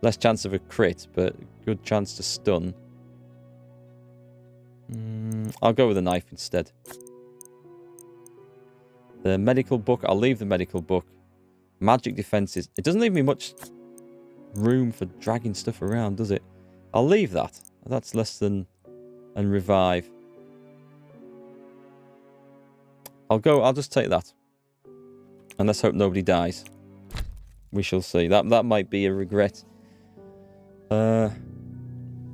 Less chance of a crit, but good chance to stun. I'll go with a knife instead. The medical book, I'll leave the medical book. Magic defenses. It doesn't leave me much room for dragging stuff around, does it? I'll leave that. That's less than... And revive. I'll just take that. And let's hope nobody dies. We shall see. That might be a regret. Yeah,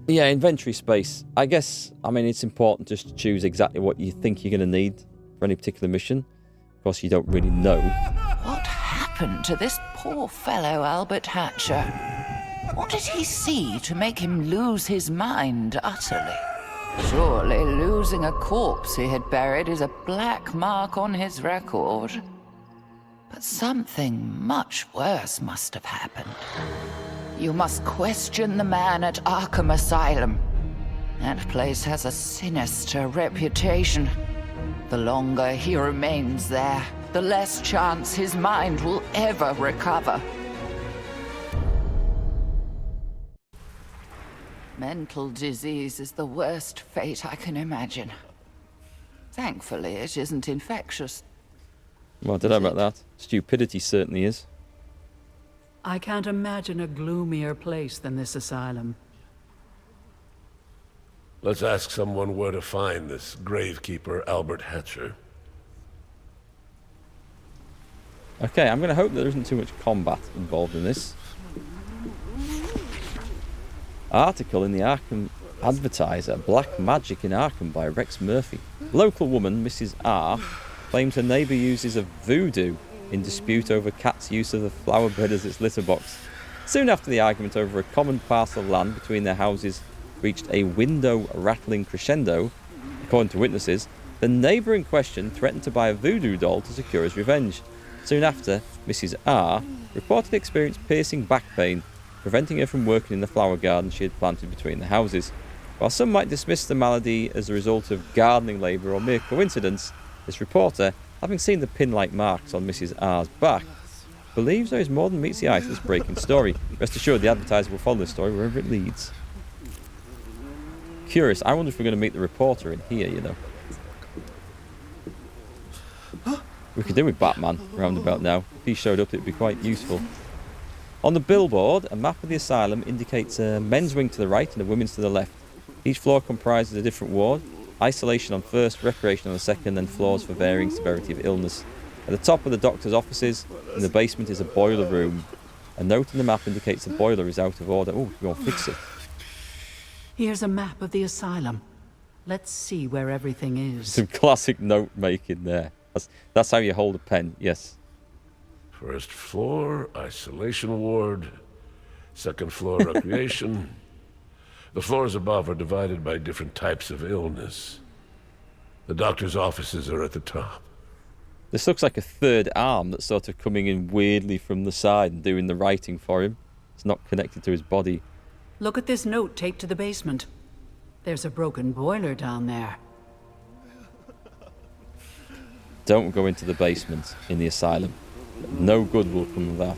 inventory space. I guess, I mean, it's important just to choose exactly what you think you're going to need for any particular mission. Of course, you don't really know. What happened to this poor fellow, Albert Hatcher? What did he see to make him lose his mind utterly? Surely losing a corpse he had buried is a black mark on his record. But something much worse must have happened. You must question the man at Arkham Asylum. That place has a sinister reputation. The longer he remains there, the less chance his mind will ever recover. Mental disease is the worst fate I can imagine. Thankfully, it isn't infectious. Well, I don't know about that. Stupidity certainly is. I can't imagine a gloomier place than this asylum. Let's ask someone where to find this gravekeeper, Albert Hatcher. Okay, I'm going to hope there isn't too much combat involved in this. Article in the Arkham Advertiser, Black Magic in Arkham by Rex Murphy. Local woman, Mrs. R, claims her neighbour uses of voodoo in dispute over cat's use of the flower bed as its litter box. Soon after the argument over a common parcel of land between their houses reached a window-rattling crescendo, according to witnesses, the neighbour in question threatened to buy a voodoo doll to secure his revenge. Soon after, Mrs. R reported experienced piercing back pain, preventing her from working in the flower garden she had planted between the houses. While some might dismiss the malady as a result of gardening labour or mere coincidence, this reporter, having seen the pin-like marks on Mrs. R's back, believes there is more than meets the eye to this breaking story. Rest assured, the advertiser will follow this story wherever it leads. Curious, I wonder if we're going to meet the reporter in here, you know. We could do with Batman roundabout now. If he showed up, it'd be quite useful. On the billboard, a map of the asylum indicates a men's wing to the right and a women's to the left. Each floor comprises a different ward. Isolation on first, recreation on the second, and floors for varying severity of illness. At the top are the doctor's offices. In the basement is a boiler room. A note on the map indicates the boiler is out of order. Oh, you'll fix it. Here's a map of the asylum. Let's see where everything is. Some classic note making there. That's how you hold a pen, yes. First floor, isolation ward. Second floor, recreation. The floors above are divided by different types of illness. The doctor's offices are at the top. This looks like a third arm that's sort of coming in weirdly from the side and doing the writing for him. It's not connected to his body. Look at this note taped to the basement. There's a broken boiler down there. Don't go into the basement in the asylum. No good will come of that.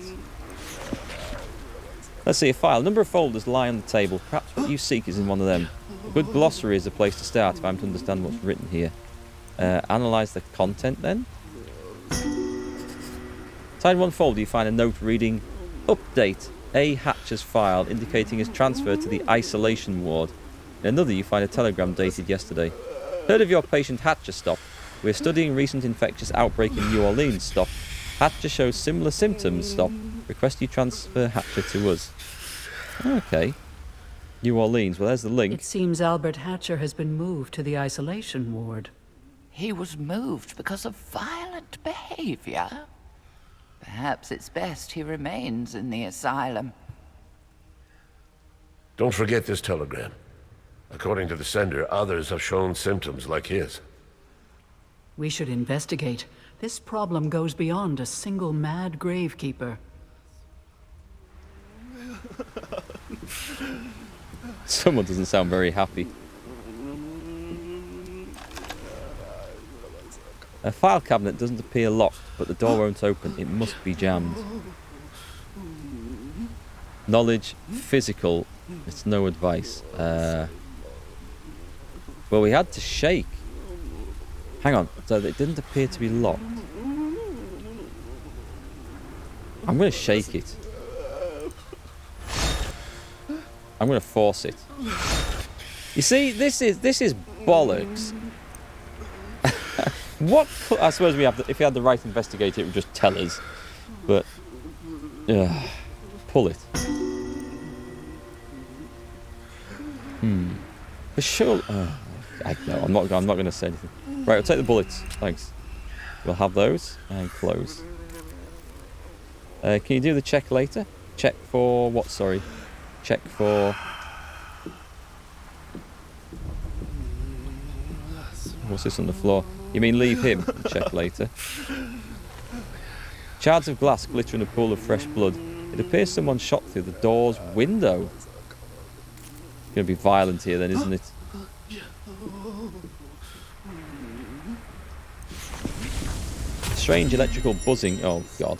Let's see, a file. A number of folders lie on the table. Perhaps what you seek is in one of them. A good glossary is a place to start if I'm to understand what's written here. Analyse the content then. Inside one folder you find a note reading, Update, A. Hatcher's file indicating his transfer to the isolation ward. In another you find a telegram dated yesterday. Heard of your patient Hatcher, stop. We're studying recent infectious outbreak in New Orleans, stop. Hatcher shows similar symptoms, stop. Request you transfer Hatcher to us. Okay. New Orleans, well there's the link. It seems Albert Hatcher has been moved to the isolation ward. He was moved because of violent behavior. Perhaps it's best he remains in the asylum. Don't forget this telegram. According to the sender, others have shown symptoms like his. We should investigate. This problem goes beyond a single mad gravekeeper. Someone doesn't sound very happy. A file cabinet doesn't appear locked, but the door won't open. It must be jammed. Knowledge, physical. It's no advice. Well, we had to shake. Hang on. So it didn't appear to be locked. I'm going to shake it. I'm going to force it. You see, this is bollocks. What? I suppose we have. If we had the right investigator, it would just tell us. But pull it. For sure. No, I'm not going to say anything. Right, I'll take the bullets. Thanks. We'll have those and close. Can you do the check later? Check for what? Sorry. Check for. What's this on the floor? You mean leave him? Check later. Shards of glass glitter in a pool of fresh blood. It appears someone shot through the door's window. It's going to be violent here then, isn't it? Strange electrical buzzing. Oh, God.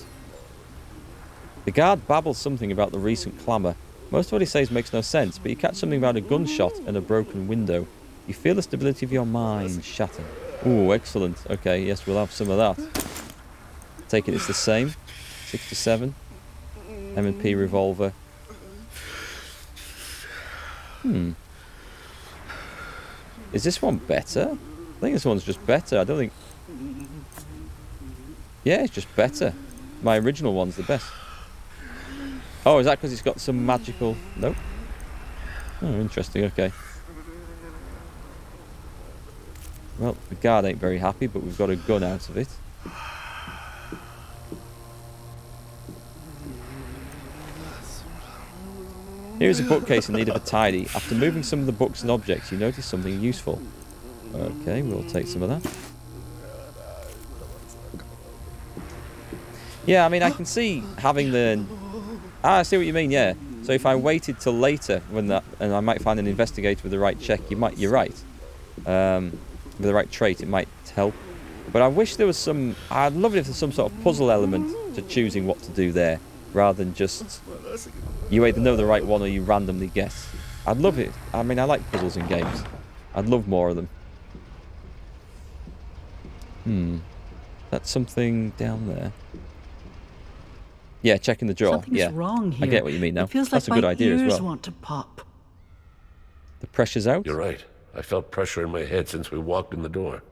The guard babbles something about the recent clamour. Most of what he says makes no sense, but you catch something about a gunshot and a broken window. You feel the stability of your mind shatter. Ooh, excellent. Okay, yes, we'll have some of that. Take it it's the same. 67. M&P revolver. Is this one better? I think this one's just better. I don't think... Yeah, it's just better. My original one's the best. Oh, is that because it's got some magical... Nope. Oh, interesting. Okay. Well, the guard ain't very happy, but we've got a gun out of it. Here is a bookcase in need of a tidy. After moving some of the books and objects, you notice something useful. Okay, we'll take some of that. Yeah, I mean, I can see having the... I see what you mean, yeah. So if I waited till later, when that, and I might find an investigator with the right check, you're right. With the right trait, it might help. But I wish there was some... I'd love it if there's some sort of puzzle element to choosing what to do there, rather than just... You either know the right one or you randomly guess. I'd love it. I mean, I like puzzles in games. I'd love more of them. That's something down there. Yeah, checking the drawer. Something's wrong here. I get what you mean now. It feels That's like a good idea as my ears well. want to pop. The pressure's out. You're right. I felt pressure in my head since we walked in the door.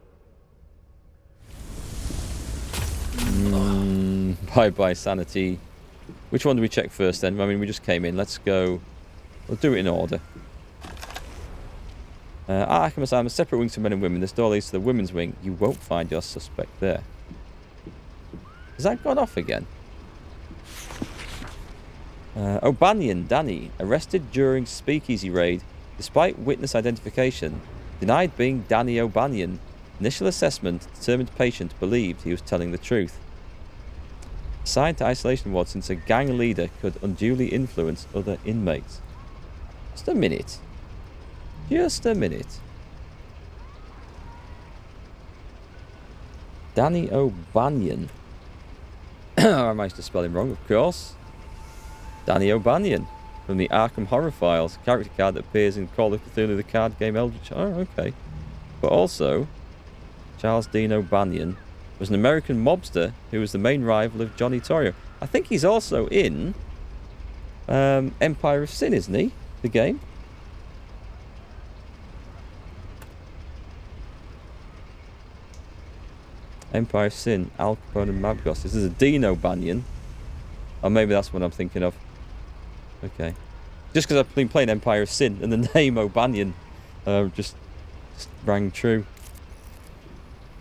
Bye-bye, sanity. Which one do we check first then? I mean, we just came in. Let's go... We'll do it in order. Arkham Asylum, separate wings for men and women. This door leads to the women's wing. You won't find your suspect there. Has that gone off again? O'Banion, Danny, arrested during speakeasy raid. Despite witness identification, denied being Danny O'Banion. Initial assessment, determined patient believed he was telling the truth. Assigned to isolation ward since a gang leader could unduly influence other inmates. Just a minute. Just a minute. Danny O'Banion. I managed to spell him wrong, of course. Danny O'Banion from the Arkham Horror Files, character card that appears in Call of Cthulhu, the card game Eldritch. Oh, okay. But also, Charles Dean O'Banion was an American mobster who was the main rival of Johnny Torrio. I think he's also in Empire of Sin, isn't he? The game. Empire of Sin, Al Capone and Mabgos. This is a Dean O'Banion. Or maybe that's what I'm thinking of. Okay. Just because I've been playing Empire of Sin and the name O'Banion just rang true.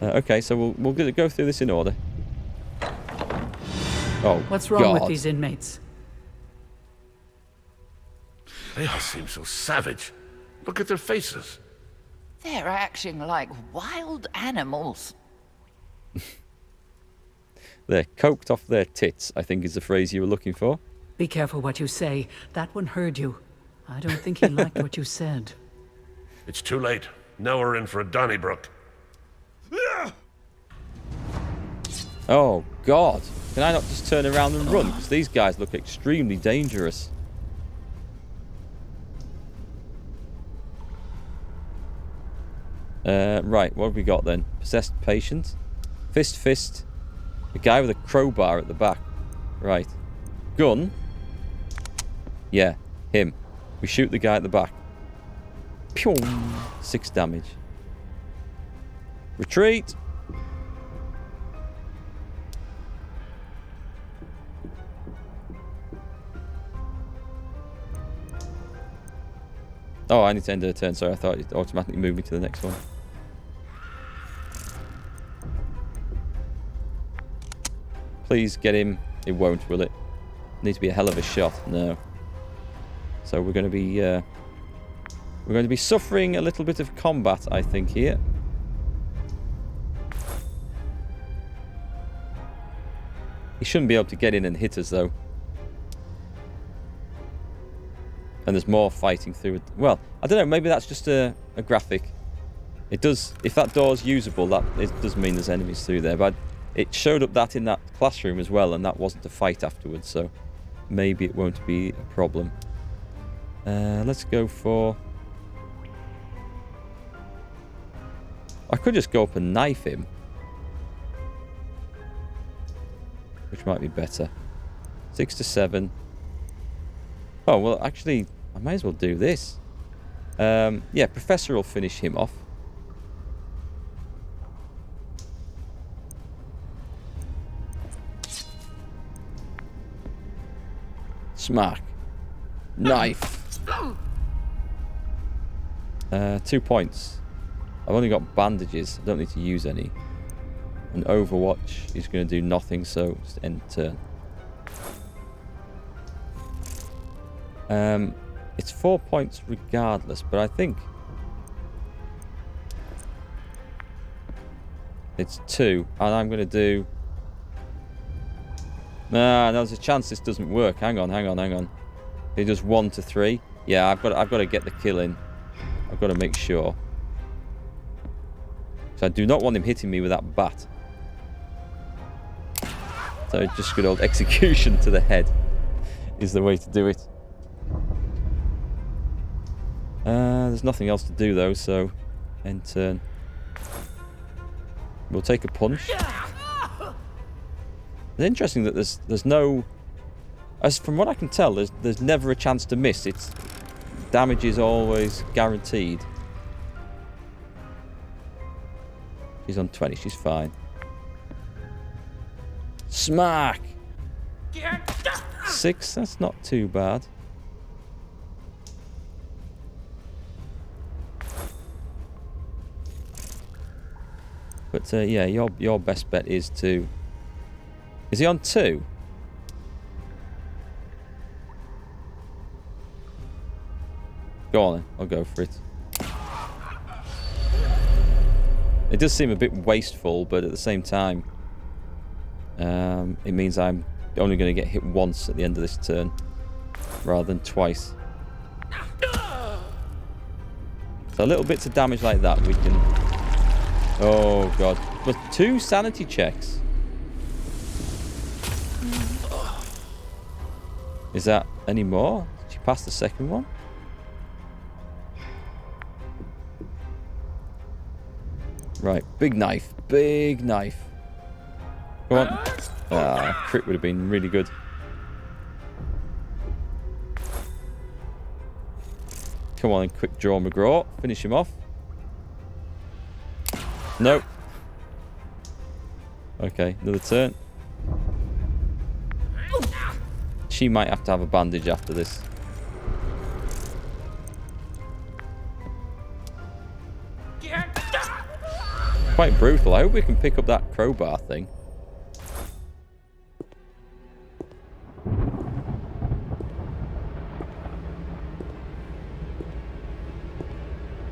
Okay, so we'll go through this in order. Oh, What's wrong God. with these inmates? They all seem so savage. Look at their faces. They're acting like wild animals. They're coked off their tits, I think is the phrase you were looking for. Be careful what you say. That one heard you. I don't think he liked what you said. It's too late. Now we're in for a Donnybrook. Oh, God. Can I not just turn around and run? Because these guys look extremely dangerous. Right, what have we got then? Possessed patient. Fist. A guy with a crowbar at the back. Right. Gun. Yeah, him. We shoot the guy at the back. Pew! 6 damage. Retreat! Oh, I need to end the turn. Sorry, I thought it automatically moved me to the next one. Please get him. It won't, will it? Need to be a hell of a shot. No. So we're going to be suffering a little bit of combat, I think, here. He shouldn't be able to get in and hit us, though. And there's more fighting through it. Well, I don't know. Maybe that's just a graphic. It does. If that door's usable, that it does mean there's enemies through there. But it showed up that in that classroom as well, and that wasn't a fight afterwards. So maybe it won't be a problem. Let's go for... I could just go up and knife him, which might be better. 6 to 7. Oh, well, actually, I might as well do this. Yeah, Professor will finish him off. Smack. Knife. 2 points. I've only got bandages. I don't need to use any. And Overwatch is going to do nothing, so just end turn. It's 4 points regardless, but I think it's 2, and I'm going to do... Nah, there's a chance this doesn't work. Hang on. He does 1 to 3. Yeah, I've got to get the kill in. I've got to make sure. So I do not want him hitting me with that bat. So just good old execution to the head is the way to do it. There's nothing else to do though, so end turn. We'll take a punch. It's interesting that there's no, as from what I can tell, there's never a chance to miss. It's damage is always guaranteed. She's on 20. She's fine. Smack. 6. That's not too bad. But yeah, your best bet is to... Is he on 2? Go on then, I'll go for it. It does seem a bit wasteful, but at the same time, it means I'm only going to get hit once at the end of this turn, rather than twice. So little bits of damage like that we can... Oh god. But 2 sanity checks. Is that any more? Did you pass the second one? Right, big knife. Big knife. Come on. Ah, crit would have been really good. Come on, quick draw McGraw. Finish him off. Nope. Okay, another turn. She might have to have a bandage after this. Quite brutal. I hope we can pick up that crowbar thing.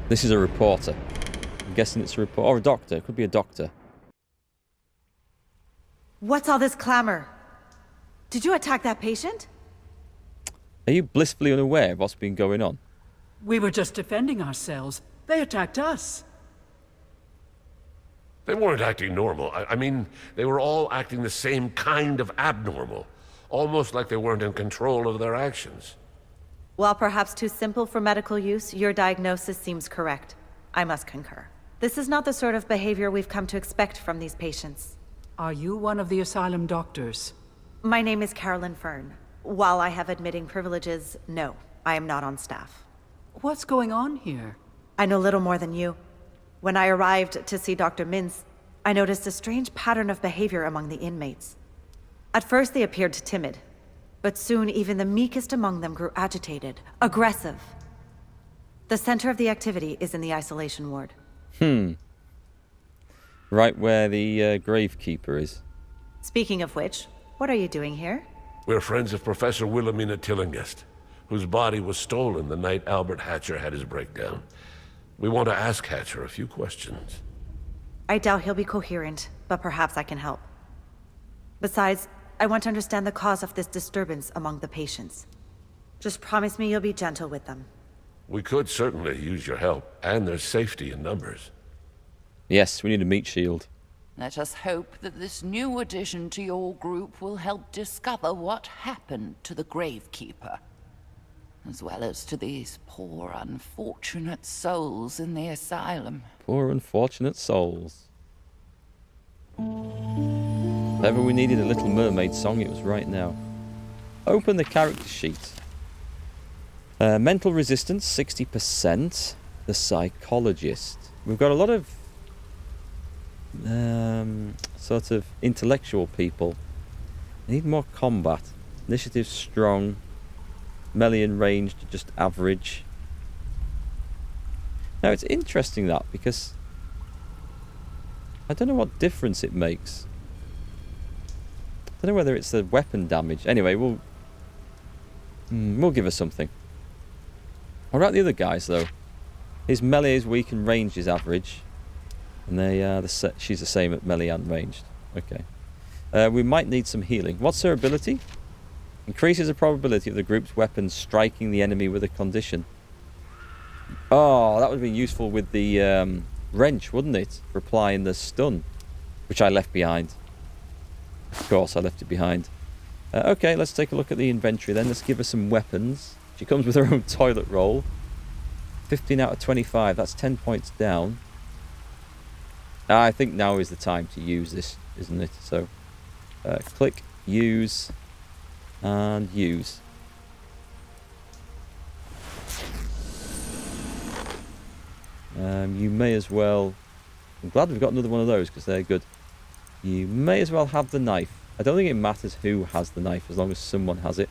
This is a reporter. I'm guessing it's a reporter. Or a doctor. It could be a doctor. What's all this clamor? Did you attack that patient? Are you blissfully unaware of what's been going on? We were just defending ourselves. They attacked us. They weren't acting normal. I mean, they were all acting the same kind of abnormal. Almost like they weren't in control of their actions. While perhaps too simple for medical use, your diagnosis seems correct. I must concur. This is not the sort of behavior we've come to expect from these patients. Are you one of the asylum doctors? My name is Carolyn Fern. While I have admitting privileges, no, I am not on staff. What's going on here? I know little more than you. When I arrived to see Dr. Mintz, I noticed a strange pattern of behavior among the inmates. At first they appeared timid, but soon even the meekest among them grew agitated, aggressive. The center of the activity is in the isolation ward. Right where the gravekeeper is. Speaking of which, what are you doing here? We're friends of Professor Wilhelmina Tillinghast, whose body was stolen the night Albert Hatcher had his breakdown. We want to ask Hatcher a few questions. I doubt he'll be coherent, but perhaps I can help. Besides, I want to understand the cause of this disturbance among the patients. Just promise me you'll be gentle with them. We could certainly use your help, and there's safety in numbers. Yes, we need a meat shield. Let us hope that this new addition to your group will help discover what happened to the Gravekeeper, as well as to these poor, unfortunate souls in the asylum. Poor unfortunate souls. If ever we needed a Little Mermaid song, it was right now. Open the character sheet. Mental resistance, 60%. The psychologist. We've got a lot of sort of intellectual people. I need more combat. Initiative strong. Melee and ranged just average. Now it's interesting that, because I don't know what difference it makes. I don't know whether it's the weapon damage. Anyway, we'll give her something. What about the other guys though? His melee is weak and range is average, and they are she's the same at melee and ranged. Okay. We might need some healing. What's her ability? Increases the probability of the group's weapons striking the enemy with a condition. Oh, that would have been useful with the wrench, wouldn't it? For applying the stun, which I left behind. Of course, I left it behind. Okay, let's take a look at the inventory then. Let's give her some weapons. She comes with her own toilet roll. 15 out of 25. That's 10 points down. I think now is the time to use this, isn't it? So, click, use, and use. You may as well... I'm glad we've got another one of those, because they're good. You may as well have the knife. I don't think it matters who has the knife, as long as someone has it.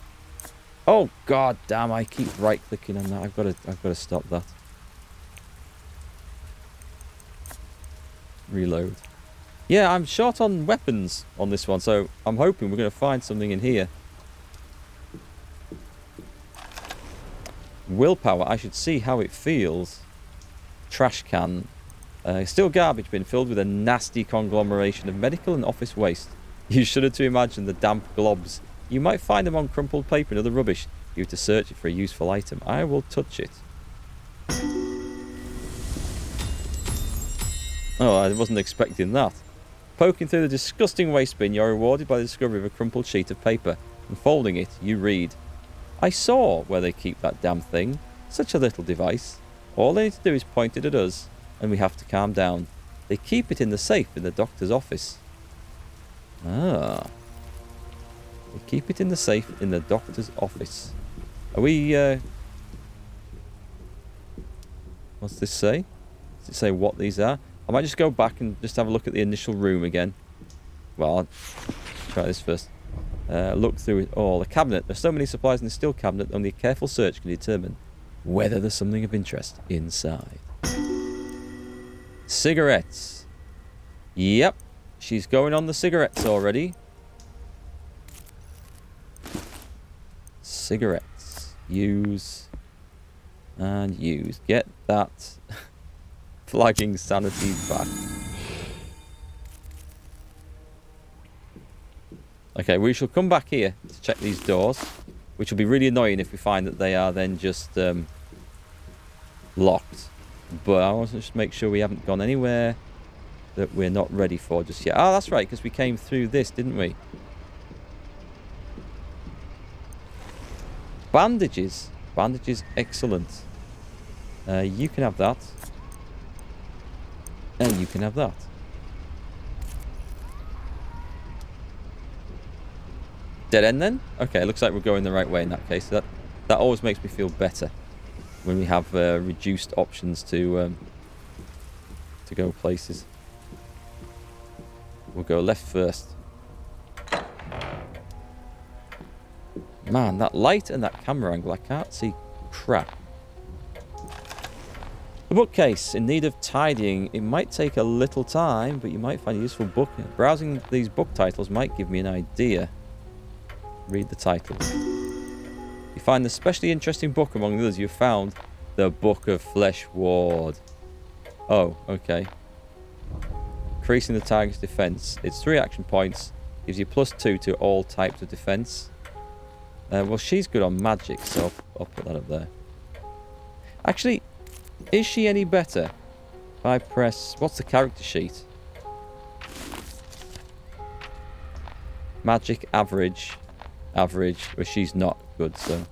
Oh god damn! I keep right clicking on that. I've got to stop that. Reload. Yeah, I'm short on weapons on this one, so I'm hoping we're going to find something in here. Willpower. I should see how it feels. Trash can. Still garbage bin filled with a nasty conglomeration of medical and office waste. You shudder to imagine the damp globs. You might find them on crumpled paper and other rubbish. You have to search it for a useful item. I will touch it. Oh, I wasn't expecting that. Poking through the disgusting waste bin, you're rewarded by the discovery of a crumpled sheet of paper. Unfolding it, you read. I saw where they keep that damn thing. Such a little device. All they need to do is point it at us, and we have to calm down. They keep it in the safe in the doctor's office. Ah. They keep it in the safe in the doctor's office. Are we, what's this say? Does it say what these are? I might just go back and just have a look at the initial room again. Well, I'll try this first. Look through it all. The cabinet. There's so many supplies in the steel cabinet, only a careful search can determine whether there's something of interest inside. Cigarettes. Yep. She's going on the cigarettes already. Cigarettes. Use. And use. Get that flagging sanity back. Okay, we shall come back here to check these doors, which will be really annoying if we find that they are then just locked. But I want to just make sure we haven't gone anywhere that we're not ready for just yet. Oh, that's right, because we came through this, didn't we? Bandages. Bandages, excellent. You can have that. And you can have that. Dead end then? Okay, looks like we're going the right way in that case. That always makes me feel better when we have reduced options to go places. We'll go left first. Man, that light and that camera angle, I can't see crap. The bookcase, in need of tidying. It might take a little time, but you might find a useful book. Browsing these book titles might give me an idea. Read the titles. You find the specially interesting book among the others you found, the Book of Flesh Ward. Oh, okay. Increasing the target's defense. It's 3 action points. Gives you +2 to all types of defense. Well, she's good on magic, so I'll put that up there. Actually, is she any better? If I press... What's the character sheet? Magic, average. Average. Well, she's not good, so...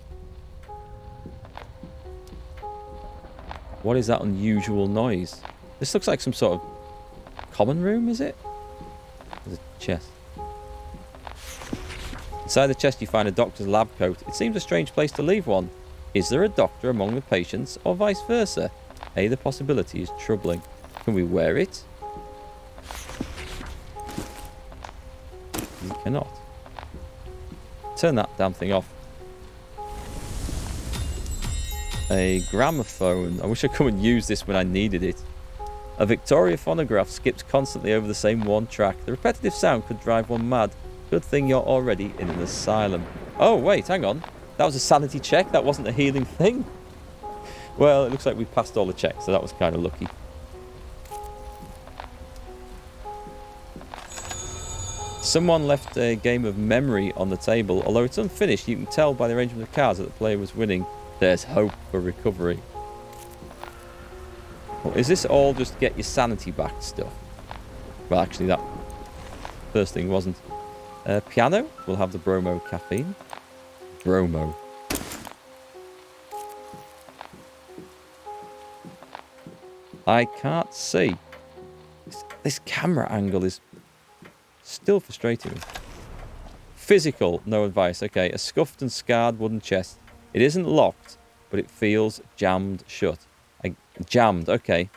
What is that unusual noise? This looks like some sort of common room, is it? There's a chest. Inside the chest you find a doctor's lab coat. It seems a strange place to leave one. Is there a doctor among the patients, or vice versa? The possibility is troubling. Can we wear it? You cannot. Turn that damn thing off. A gramophone. I wish I could use this when I needed it. A Victoria phonograph skips constantly over the same one track. The repetitive sound could drive one mad. Good thing you're already in an asylum. Oh, wait, hang on. That was a sanity check. That wasn't a healing thing. Well, it looks like we passed all the checks, so that was kind of lucky. Someone left a game of memory on the table. Although it's unfinished, you can tell by the arrangement of cards that the player was winning. There's hope for recovery. Well, is this all just get your sanity back stuff? Well, actually, that first thing wasn't. Piano. We'll have the bromo caffeine. Bromo. I can't see. This camera angle is still frustrating. Physical, no advice. Okay, a scuffed and scarred wooden chest. It isn't locked, but it feels jammed shut. Jammed, okay.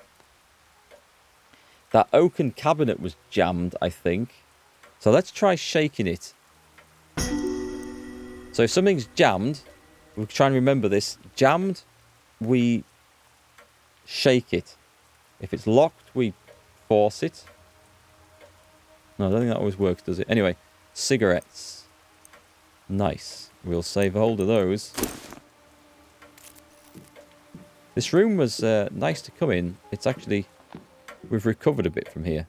That oaken cabinet was jammed, I think. So let's try shaking it. So if something's jammed, we'll try and remember this. Jammed, we shake it. If it's locked, we force it. No, I don't think that always works, does it? Anyway, cigarettes. Nice. We'll save hold of those. This room was nice to come in. It's actually... We've recovered a bit from here.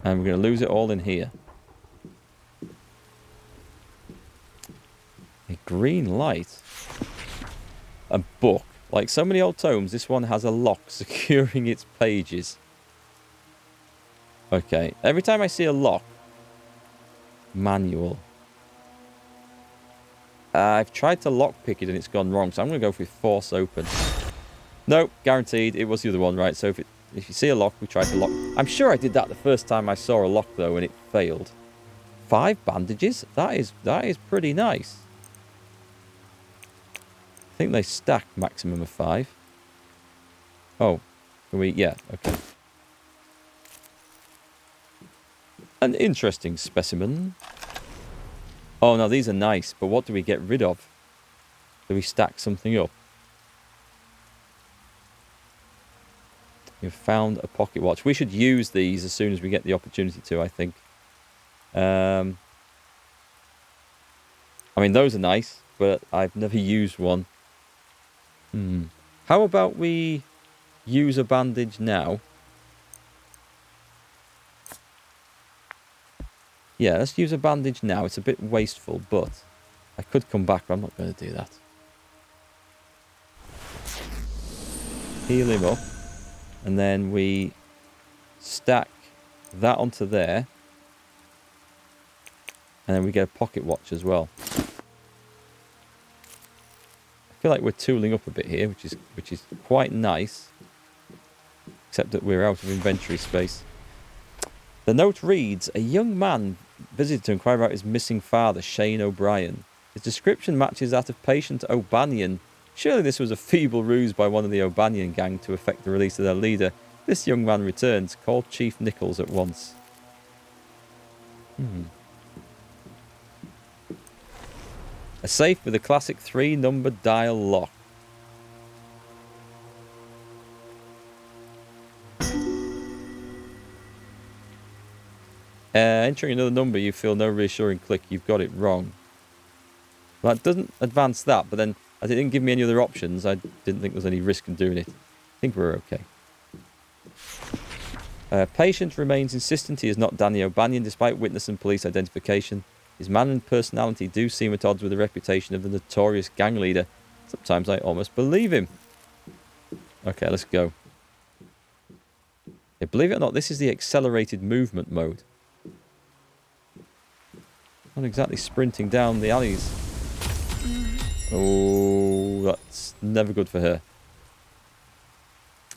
And we're going to lose it all in here. A green light. A book. Like so many old tomes, this one has a lock securing its pages. Okay. Every time I see a lock... Manual. I've tried to lockpick it and it's gone wrong, so I'm going to go for force open. Nope, guaranteed. It was the other one, right? So if you see a lock, we try to lock. I'm sure I did that the first time I saw a lock, though, and it failed. 5 bandages? That is pretty nice. I think they stack maximum of 5. Oh, can we? Yeah, okay. An interesting specimen. Oh, no, these are nice, but what do we get rid of? Do we stack something up? We've found a pocket watch. We should use these as soon as we get the opportunity to, I think. I mean, those are nice, but I've never used one. How about we use a bandage now? Yeah, let's use a bandage now. It's a bit wasteful, but I could come back, but I'm not going to do that. Heal him up. And then we stack that onto there. And then we get a pocket watch as well. I feel like we're tooling up a bit here, which is quite nice. Except that we're out of inventory space. The note reads, a young man visited to inquire about his missing father, Shane O'Brien. His description matches that of patient O'Banion. Surely this was a feeble ruse by one of the O'Banion gang to effect the release of their leader. This young man returns. Call Chief Nichols at once. A safe with a classic 3-number dial lock. Entering another number, you feel no reassuring click. You've got it wrong. Well, that doesn't advance that, but then as it didn't give me any other options, I didn't think there was any risk in doing it. I think we're okay. Patient remains insistent he is not Danny O'Banion, despite witness and police identification. His man and personality do seem at odds with the reputation of the notorious gang leader. Sometimes I almost believe him. Okay, let's go. Yeah, believe it or not, this is the accelerated movement mode. Not exactly sprinting down the alleys. Oh, that's never good for her.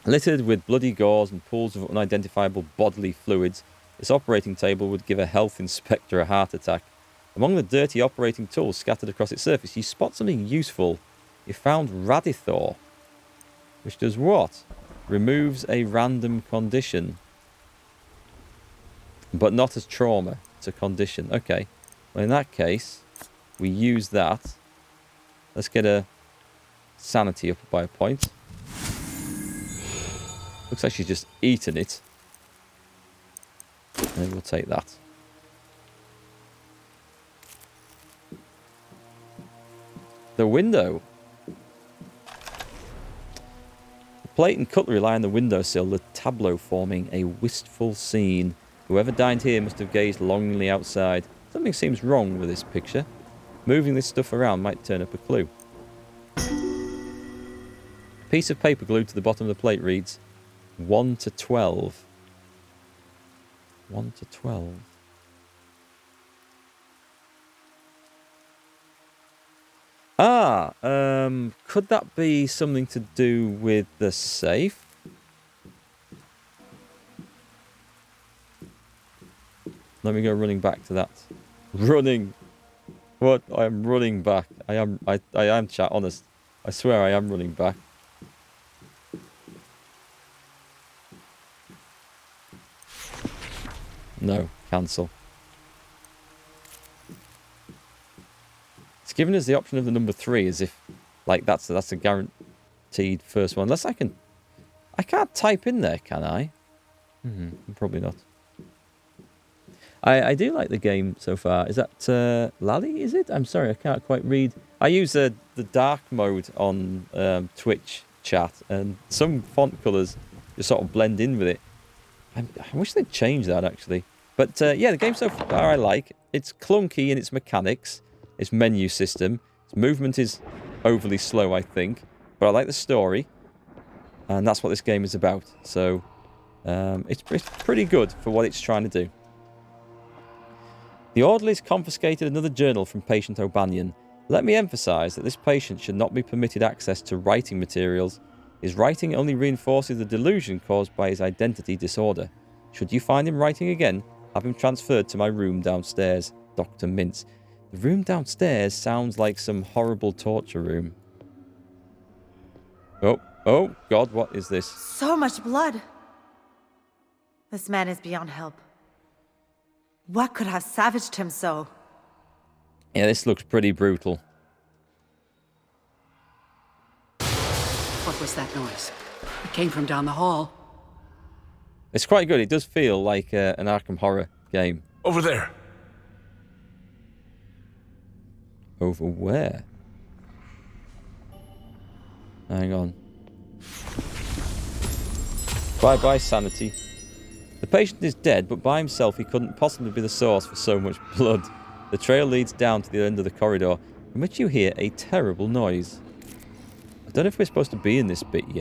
Littered with bloody gauze and pools of unidentifiable bodily fluids, this operating table would give a health inspector a heart attack. Among the dirty operating tools scattered across its surface, you spot something useful. You found Radithor, which does what? Removes a random condition. But not as trauma, it's a condition. Okay. Well, in that case, we use that. Let's get a sanity up by a point. Looks like she's just eaten it. And we'll take that. The window. The plate and cutlery lie on the windowsill, the tableau forming a wistful scene. Whoever dined here must have gazed longingly outside. Something seems wrong with this picture. Moving this stuff around might turn up a clue. A piece of paper glued to the bottom of the plate reads 1 to 12. 1 to 12. Could that be something to do with the safe? Let me go running back to that. Running. What? I am running back. I am chat honest. I swear I am running back. No, cancel. It's given us the option of the number 3 as if like that's a guaranteed first one. Unless I can't type in there, can I? Probably not. I do like the game so far. Is that Lally, is it? I'm sorry, I can't quite read. I use the dark mode on Twitch chat, and some font colours just sort of blend in with it. I wish they'd change that, actually. But yeah, the game so far I like. It's clunky in its mechanics, its menu system. Its movement is overly slow, I think. But I like the story, and that's what this game is about. So it's pretty good for what it's trying to do. The orderlies confiscated another journal from patient O'Banion. Let me emphasise that this patient should not be permitted access to writing materials. His writing only reinforces the delusion caused by his identity disorder. Should you find him writing again, have him transferred to my room downstairs. Dr. Mintz. The room downstairs sounds like some horrible torture room. Oh, God, what is this? So much blood. This man is beyond help. What could have savaged him so? Yeah, this looks pretty brutal. What was that noise? It came from down the hall. It's quite good. It does feel like an Arkham horror game. Over there. Over where? Hang on. Bye-bye, sanity. The patient is dead, but by himself he couldn't possibly be the source for so much blood. The trail leads down to the end of the corridor, from which you hear a terrible noise. I don't know if we're supposed to be in this bit yet.